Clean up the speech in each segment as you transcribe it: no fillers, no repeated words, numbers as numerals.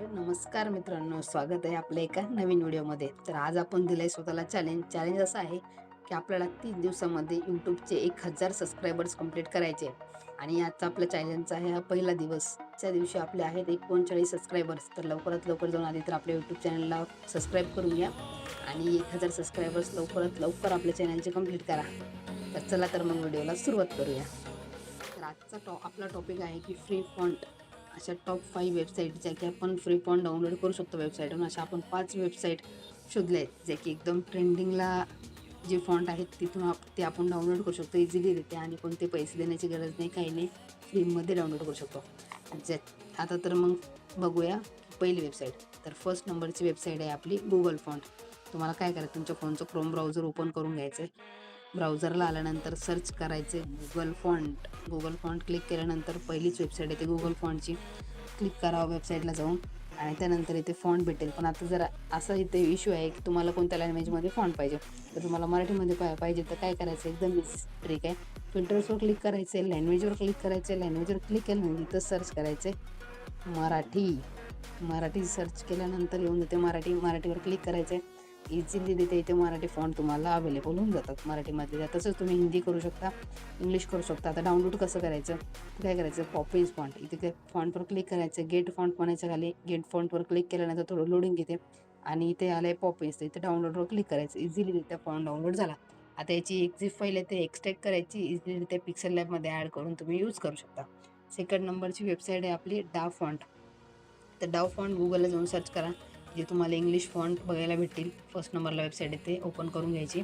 तर नमस्कार मित्रांनो, स्वागत आहे आपल्या एका नवीन व्हिडिओमध्ये. तर आज आपण दिलंय स्वतःला चॅलेंज असं आहे की आपल्याला 30 दिवसामध्ये यूट्यूबचे 1000 सबस्क्रायबर्स कंप्लीट करायचे आणि आजचा आपल्या चॅलेंजचा आहे हा पहिला दिवस. त्या दिवशी आपले आहेत 39 सबस्क्रायबर्स. तर लवकरात लवकर जाऊन आधी तर आपल्या यूट्यूब चॅनलला सबस्क्राईब करून घ्या आणि 1000 सबस्क्रायबर्स लवकरात लवकर आपल्या चॅनलचे कंप्लीट करा. तर चला तर मग व्हिडिओला सुरुवात करूया. तर आजचा आपला टॉपिक आहे की फ्री फॉन्ट. अशा टॉप 5 वेबसाईट ज्या की आपण फ्री फॉन्ट डाउनलोड करू शकतो वेबसाईटवरून. अशा आपण 5 वेबसाईट शोधल्या आहेत ज्या की एकदम ट्रेंडिंगला जे फॉन्ट आहेत तिथून ते आपण डाउनलोड करू शकतो इझिलीरित्या आणि कोणते पैसे देण्याची गरज नाही, काही नाही, फ्रीमध्ये डाउनलोड करू शकतो. आता तर मग बघूया पहिली वेबसाईट. तर फर्स्ट नंबरची वेबसाईट आहे आपली गुगल फॉन्ट. तुम्हाला काय करायचं, तुमच्या फोनचं क्रोम ब्राउझर ओपन करून घ्यायचं आहे. ब्राउझरला आल्यानंतर सर्च करायचे Google font. Google font click केल्यानंतर पहिलीच वेबसाईट येते गुगल फॉन्टची. क्लिक करावं वेबसाईटला जाऊन आणि त्यानंतर इथे फॉन्ट भेटेल. पण आता जर असा इथे इश्यू आहे की तुम्हाला कोणत्या लँग्वेजमध्ये फॉन्ट पाहिजे. तर तुम्हाला मराठीमध्ये पाहिजे तर काय करायचं, एकदम ट्रिक आहे. फिल्टर्सवर क्लिक करायचं आहे, लँग्वेजवर क्लिक करायचं आहे. लँग्वेजवर क्लिक केल्यानंतर इथं सर्च करायचं आहे मराठी. मराठी सर्च केल्यानंतर येऊन जाते मराठीवर क्लिक करायचं आहे. इझिली तिथे इथे मराठी फॉन्ट तुम्हाला अवेलेबल होऊन जातात मराठीमध्ये. तसंच तुम्ही हिंदी करू शकता, इंग्लिश करू शकता. आता डाउनलोड कसं करायचं, काय करायचं, पॉपिन्स फॉन्ट इथे फॉन्टवर क्लिक करायचं. गेट फॉन्ट म्हणायचं, खाली गेट फॉन्टवर क्लिक केल्यानंतर थोडं लोडिंग घेते आणि इथे आलंय पॉपिन्स. इथे डाउनलोडवर क्लिक करायचं. इझिली तिथे फॉन्ट डाउनलोड झाला. आता याची एक झिप फाईल आहे ते एक्सट्रॅक्ट करायची. इझिली ते पिक्सेल लॅबमध्ये ॲड करून तुम्ही यूज करू शकता. सेकंड नंबरची वेबसाईट आहे आपली डाव फॉन्ट. तर डाव फॉन्ट गुगलला जाऊन सर्च करा, जे तुम्हाला इंग्लिश फॉन्ट बघायला भेटतील. फर्स्ट नंबरला वेबसाईट आहे ते ओपन करून घ्यायची.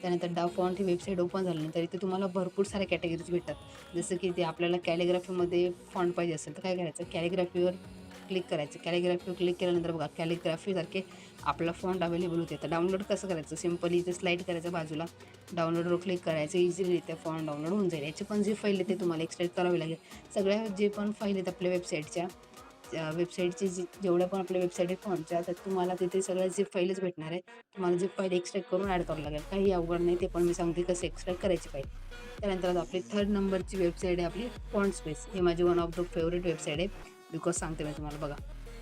त्यानंतर डाव फॉन्ट ही वेबसाईट ओपन झाल्यानंतर इथे तुम्हाला भरपूर साऱ्या कॅटेगरीज भेटतात. जसं की ते आपल्याला कॅलिग्राफीमध्ये फॉन्ट पाहिजे असेल तर काय करायचं, कॅलिग्राफीवर क्लिक करायचं. कॅलिग्राफीवर क्लिक केल्यानंतर बघा कॅलिग्राफीसारखे आपला फॉन्ट अवेलेबल होते. तर डाउनलोड कसं करायचं, सिम्पली इथे स्लाईड करायचं बाजूला, डाउनलोडवर क्लिक करायचं. इझिलीरित्या फॉन्ट डाउनलोड होऊन जाईल. याची पण जी फाईल आहे ते तुम्हाला एक्सट्रॅक्ट करावी लागेल. सगळ्या जे पण फाईल आहेत आपल्या वेबसाईटच्या, वेबसाईटचे जेवढ्या पण आपल्या वेबसाईट आहेत फॉन्टच्या, तर तुम्हाला तिथे सगळ्या झिप फाईलच भेटणार आहे. तुम्हाला झिप फाईल एक्सट्रॅक्ट करून ॲड करावं लागेल. काही अवघड नाही, ते पण मी सांगते कसं एक्सट्रॅक्ट करायची फाईल. त्यानंतर आता आपली थर्ड नंबरची वेबसाईट आहे आपली फॉन्ट स्पेस. ही माझी one of the favourite website आहे, बिकॉज सांगते मी तुम्हाला. बघा,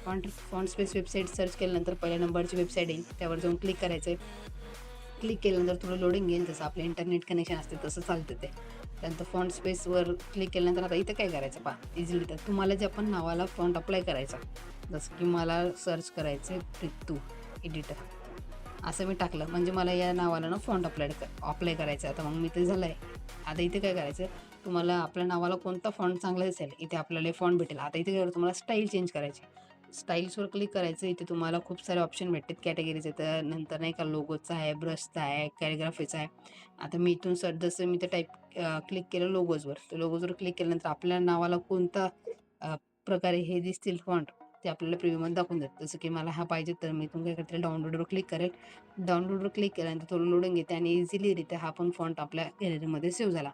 फॉन्ट स्पेस वेबसाईट सर्च केल्यानंतर पहिल्या नंबरची वेबसाईट येईल, त्यावर जाऊन क्लिक करायचं आहे. क्लिक केल्यानंतर थोडं लोडिंग येईल, जसं आपलं इंटरनेट कनेक्शन असते तसं चालतं ते. त्यानंतर फॉन्ट स्पेसवर क्लिक केल्यानंतर आता इथं काय करायचं पहा, इझिली तर तुम्हाला जे आपण नावाला फॉन्ट अप्लाय करायचा. जसं की मला सर्च करायचं आहे प्रितू एडिटर, असं मी टाकलं म्हणजे मला या नावाला ना फॉन्ट अप्लाय करायचं. आता मग मी ते झालं आहे. आता इथे काय करायचं, तुम्हाला आपल्या नावाला कोणता फॉन्ट चांगला दिसेल इथे आपल्याला फॉन्ट भेटेल. आता इथे काय, तुम्हाला स्टाईल चेंज करायची. स्टाईल्सवर क्लिक करायचं. इथे तुम्हाला खूप सारे ऑप्शन भेटतात कॅटेगरीचे. तर नंतर नाही का, लोगोचा आहे, ब्रशचा आहे, कॅलिग्राफीचा आहे. आता मी इथून जसं मी ते क्लिक केलं लोगोजवर, तर लोगोजवर क्लिक केल्यानंतर आपल्या नावाला कोणता प्रकारे हे दिसतील फॉन्ट ते आपल्याला प्रिव्ह्यूमध्ये दाखवून देतात. जसं की मला हा पाहिजे तर मी इथून काय करते, डाउनलोडवर क्लिक करेल. डाउनलोडवर क्लिक केल्यानंतर थोडं लोडिंग घेते आणि इझिलीरित्या हा पण फॉन्ट आपल्या गॅलरीमध्ये सेव्ह झाला.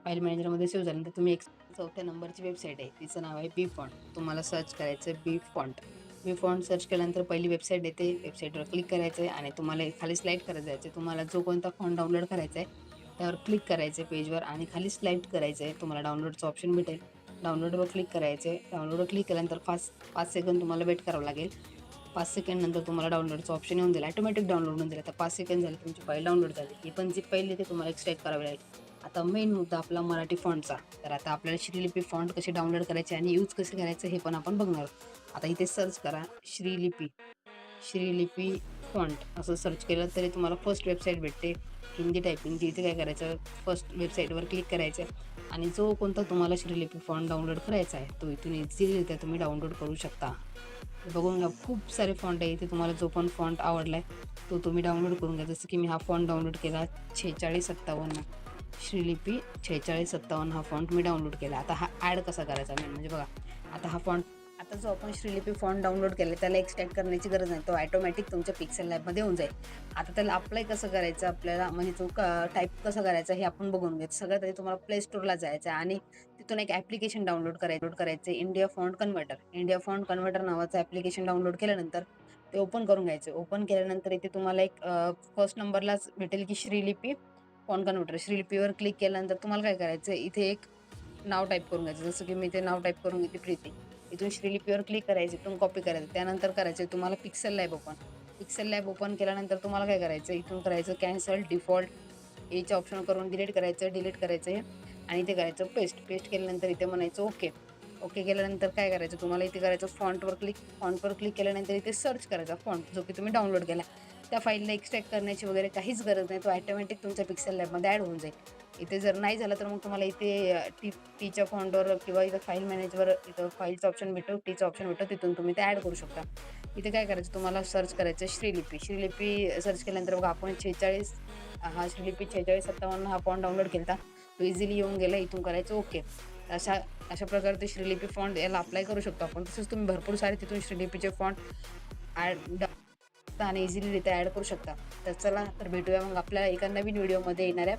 फाईल मॅनेजरमध्ये सेव्ह झाल्यानंतर तुम्ही एक चौथ्या नंबरची वेबसाईट आहे, तिचं नाव आहे बी फॉन्ट. तुम्हाला सर्च करायचं आहे बी फॉन्ट. बी फॉन्ट सर्च केल्यानंतर पहिली वेबसाईट येते. वेबसाईटवर क्लिक करायचं आहे आणि तुम्हाला खाली स्लाईड करत जायचं आहे. तुम्हाला जो कोणता फॉन्ट डाउनलोड करायचा आहे त्यावर क्लिक करायचं आहे पेजवर आणि खाली स्लाईड करायचं आहे. तुम्हाला डाउनलोडचं ऑप्शन भेटेल. डाउनलोडवर क्लिक करायचं आहे. डाउनलोडवर क्लिक केल्यानंतर 5 सेकंद तुम्हाला वेट करावं लागेल. 5 सेकंड नंतर तुम्हाला डाउनलोडचं ऑप्शन येऊन जाईल. ऑटोमॅटिक डाउनलोड होऊन जाईल. आता 5 सेकंड झाले, तुमची फाईल डाउनलोड झाली. ही पण जी फाईल ते तुम्हाला एक्सट्रॅक्ट करावी लागेल. आता मेन मुद्दा आपला मराठी फॉन्टचा. तर आता आपल्याला श्रीलिपी फॉन्ट कसे डाउनलोड करायचे आणि यूज कसे करायचं हे पण आपण बघणार आहोत. आता इथे सर्च करा श्रीलिपी फॉन्ट असं सर्च केलं तरी तुम्हाला फर्स्ट वेबसाईट भेटते हिंदी टायपिंगची. इथे काय करायचं, फर्स्ट वेबसाईटवर क्लिक करायचं आणि जो कोणता तुम्हाला श्रीलिपी फॉन्ट डाउनलोड करायचा आहे तो इथून इझिलीरित्या तुम्ही डाउनलोड करू शकता. बघून घ्या, खूप सारे फॉन्ट आहे इथे. तुम्हाला जो पण फॉन्ट आवडला आहे तो तुम्ही डाउनलोड करून घ्या. जसं की मी हा फॉन्ट डाउनलोड केला 4657, श्रीलिपी 4657 हा फॉन्ट मी डाउनलोड केला. आता हा ॲड कसा करायचा मेन म्हणजे बघा, आता हा फॉन्ट, आता जो आपण श्रीलिपी फॉन्ट डाउनलोड केला त्याला एक्सट्रॅक्ट करण्याची गरज नाही, तो ऑटोमॅटिक तुमच्या पिक्सेल लॅबमध्ये होऊन जाईल. आता त्याला अप्लाय कसं करायचं आपल्याला, म्हणजे तो टाईप कसं करायचा हे आपण बघून घेऊ. सगळ्यात आधी तुम्हाला प्ले स्टोअरला जायचं आहे आणि तिथून एक ॲप्लिकेशन डाउनलोड करायचं India font converter. India font converter नावाचं ॲप्लिकेशन डाउनलोड केल्यानंतर ते ओपन करून घ्यायचं. ओपन केल्यानंतर इथे तुम्हाला एक फर्स्ट नंबरलाच भेटेल की श्रीलिपी फॉन्ट कन्व्हर्टर. श्रीलिपीवर क्लिक केल्यानंतर तुम्हाला काय करायचं, इथे एक नाव टाईप करून घ्यायचं. जसं की मी ते नाव टाईप करून घेते प्रीती. इथून श्रीलिपीवर क्लिक करायचं, इथून कॉपी करायचं. त्यानंतर करायचं तुम्हाला pixel lab open. Pixel lab open केल्यानंतर तुम्हाला काय करायचं, इथून करायचं कॅन्सल डिफॉल्ट एच्या ऑप्शन करून डिलीट करायचं हे आणि ते करायचं पेस्ट केल्यानंतर इथे म्हणायचं ओके. ओके केल्यानंतर काय करायचं, तुम्हाला इथे करायचं फॉन्टवर क्लिक केल्यानंतर इथे सर्च करायचा फॉन्ट जो की तुम्ही डाउनलोड केला. त्या फाईलला एक्सट्रॅक्ट करण्याची वगैरे काहीच गरज नाही. तो ऑटोमॅटिक तुमच्या पिक्सेल लॅबमध्ये ॲड होऊन जाईल. इथे जर नाही झालं तर मग तुम्हाला इथे टीच्या फॉन्टवर किंवा इथं फाईल मॅनेजवर इथं फाईलचं ऑप्शन भेटतो, टीचं ऑप्शन भेटतो, तिथून तुम्ही ते ॲड करू शकता. इथे काय करायचं, तुम्हाला सर्च करायचं श्रीलिपी सर्च केल्यानंतर बघा आपण 46 हा श्रीलिपी 4657 हा फॉन्ट डाउनलोड केला. तो इझिली येऊन गेला. इथून करायचं ओके. अशा अशा प्रकारे ते श्रीलिपी फॉन्ट याला अप्लाय करू शकतो आपण. तसंच तुम्ही भरपूर सारे तिथून श्रीलिपीचे फॉन्ट ॲड आणि इझिलीरित्या ॲड करू शकता. तर चला तर भेटूया मग आपल्या एका नवीन व्हिडिओमध्ये येणाऱ्या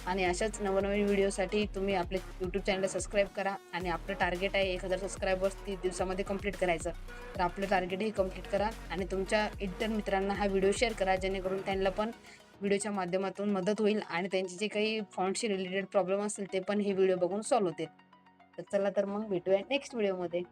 आणि अशाच नवनवीन व्हिडिओसाठी तुम्ही आपले यूट्यूब चॅनल सबस्क्राईब करा आणि आपलं टार्गेट आहे 1000 सबस्क्रायबर्स 30 दिवसामध्ये कंप्लीट करायचं. तर आपलं टार्गेटही कंप्लीट करा आणि तुमच्या इतर मित्रांना हा व्हिडिओ शेअर करा, जेणेकरून त्यांना पण व्हिडिओच्या माध्यमातून मदत होईल आणि त्यांचे जे काही फॉन्टशी रिलेटेड प्रॉब्लेम असतील ते पण हे व्हिडिओ बघून सॉल्व्ह होतील. तर चला तर मग भेटूया नेक्स्ट व्हिडिओमध्ये.